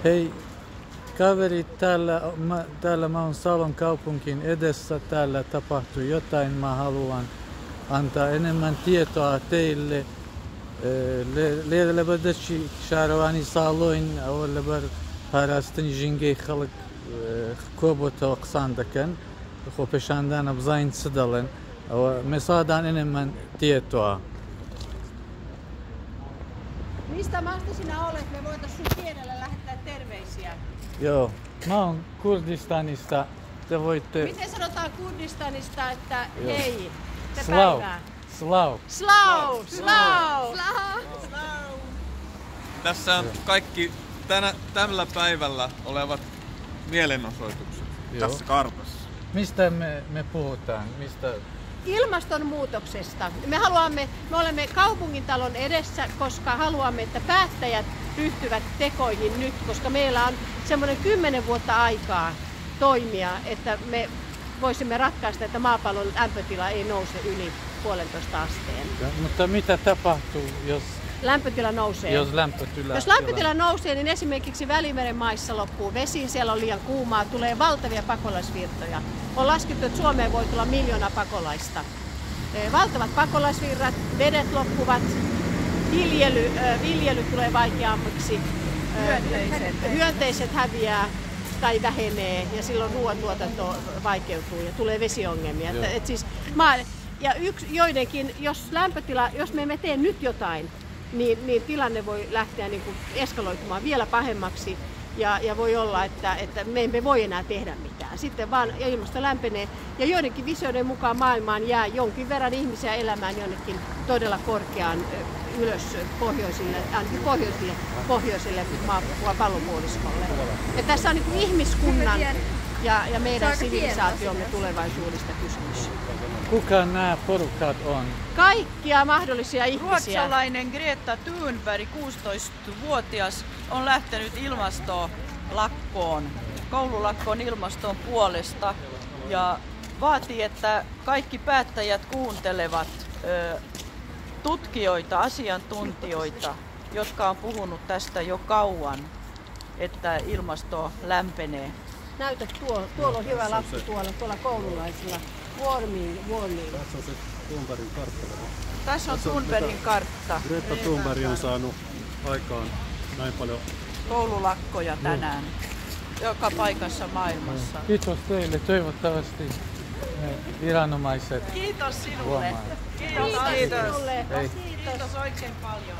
Hei, kaverit, täällä mä oon Salon kaupunkin edessä. Täällä tapahtuu jotain. Mä haluan antaa enemmän tietoa teille. لبر دشي شاروانی ساڵۆین ئەوە لەبەر پاراستنی ژینگەی خەڵک کۆبۆتەوە قسان دەکەن خۆ پێشاندانە بزین چ دەڵێن ئەوە مێسادان enemmän tietoa. Mistä maasta sinä olet? Me voitais sun kielellä lähettää terveisiä. Joo, mä oon Kurdistanista. Te voitte... Miten sanotaan Kurdistanista, että hei, te Slav. päivää? Slav. Slav! Slav! Tässä on kaikki tällä päivällä olevat mielenosoitukset tässä kartassa. Mistä me puhutaan? Ilmastonmuutoksesta. Me olemme kaupungintalon edessä, koska haluamme, että päättäjät ryhtyvät tekoihin nyt, koska meillä on semmoinen 10 vuotta aikaa toimia, että me voisimme ratkaista, että maapallon lämpötila ei nouse yli 1,5 asteen. Mutta mitä tapahtuu, jos lämpötila nousee? Jos lämpötila nousee, niin esimerkiksi Välimeren maissa loppuu vesi, siellä on liian kuumaa, tulee valtavia pakolaisvirtoja. On laskettu, että Suomeen voi tulla 1 miljoonaa pakolaista. Valtavat pakolaisvirrat, vedet loppuvat, viljely tulee vaikeammaksi, hyönteiset häviää tai vähenee ja silloin ruoantuotanto vaikeutuu ja tulee vesiongelmia. Jos me emme tee nyt jotain, niin tilanne voi lähteä niin kuin eskaloitumaan vielä pahemmaksi ja voi olla, että me emme voi enää tehdä mitään. Sitten vaan ilmasto lämpenee ja joidenkin visioiden mukaan maailmaan jää jonkin verran ihmisiä elämään jonnekin todella korkeaan ylös pohjoisille pallonpuoliskolle. Ja tässä on niin kuin ihmiskunnan ja meidän sivilisaatiomme tulevaisuudesta kysymys. Kuka nämä porukat on? Kaikkia mahdollisia ihmisiä. Ruotsalainen Greta Thunberg, 16-vuotias, on lähtenyt ilmastolakkoon, koululakkoon ilmaston puolesta ja vaatii, että kaikki päättäjät kuuntelevat tutkijoita, asiantuntijoita, jotka on puhunut tästä jo kauan, että ilmasto lämpenee. Näytä tuolla on hyvä lappu tuolla koululaisilla. Warming. Tässä on se Thunbergin kartta. Tässä on Thunbergin kartta. Greta Thunberg on saanut aikaan näin paljon koululakkoja tänään joka paikassa maailmassa. Kiitos teille. Toivottavasti viranomaiset Kiitos sinulle. huomaa. Kiitos. Kiitos sinulle. Kiitos oikein paljon.